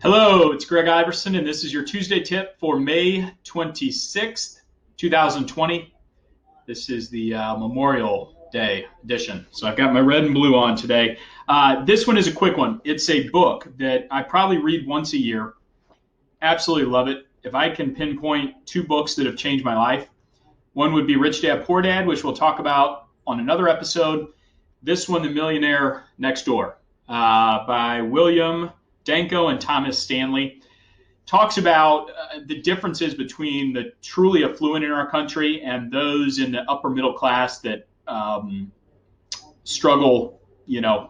Hello, it's Greg Iverson, and this is your Tuesday tip for May 26th, 2020. This is the Memorial Day edition. So I've got my red and blue on today. This one is a quick one. It's a book that I probably read once a year. Absolutely love it. If I can pinpoint two books that have changed my life, one would be Rich Dad, Poor Dad, which we'll talk about on another episode. This one, The Millionaire Next Door, by William Danko and Thomas Stanley, talks about the differences between the truly affluent in our country and those in the upper middle class that struggle,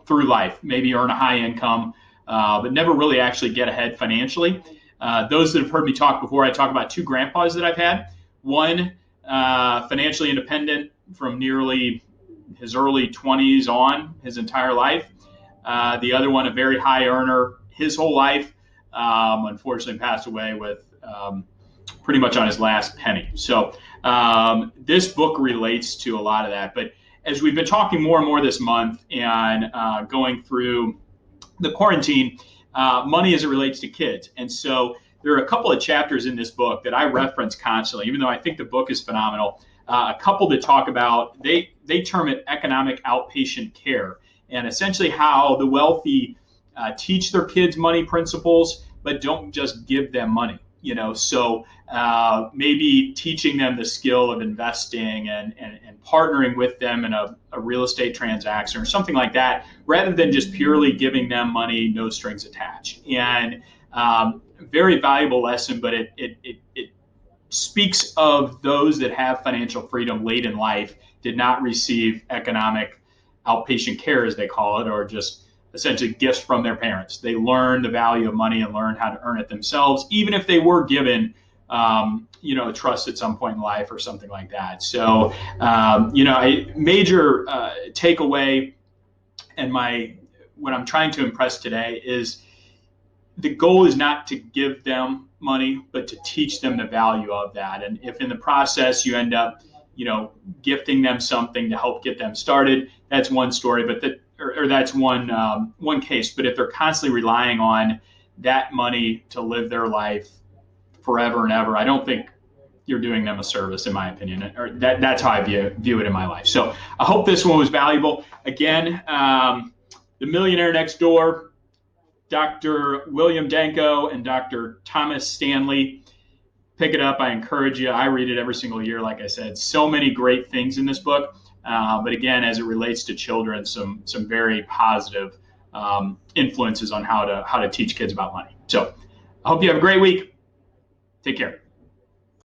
through life, maybe earn a high income, but never really actually get ahead financially. Those that have heard me talk before, I talk about two grandpas that I've had. One, financially independent from nearly his early 20s on, his entire life. The other one, a very high earner his whole life, unfortunately passed away with pretty much on his last penny. So this book relates to a lot of that. But as we've been talking more and more this month and going through the quarantine, money as it relates to kids. And so there are a couple of chapters in this book that I reference constantly, even though I think the book is phenomenal. A couple that talk about, they term it economic outpatient care, and essentially how the wealthy teach their kids money principles, but don't just give them money. So maybe teaching them the skill of investing and partnering with them in a real estate transaction or something like that, rather than just purely giving them money, no strings attached. And very valuable lesson, but it speaks of those that have financial freedom late in life, did not receive economic outpatient care, as they call it, or just essentially gifts from their parents. They learn the value of money and learn how to earn it themselves, even if they were given, a trust at some point in life or something like that. So, a major takeaway, and what I'm trying to impress today is the goal is not to give them money, but to teach them the value of that. And if in the process you end up, gifting them something to help get them started, that's one story. But that's one case. But if they're constantly relying on that money to live their life forever and ever, I don't think you're doing them a service, in my opinion. Or that's how I view it in my life. So I hope this one was valuable. Again, The Millionaire Next Door, Dr. William Danko and Dr. Thomas Stanley. Pick it up. I encourage you. I read it every single year. Like I said, so many great things in this book. But again, as it relates to children, some very positive influences on how to teach kids about money. So I hope you have a great week. Take care.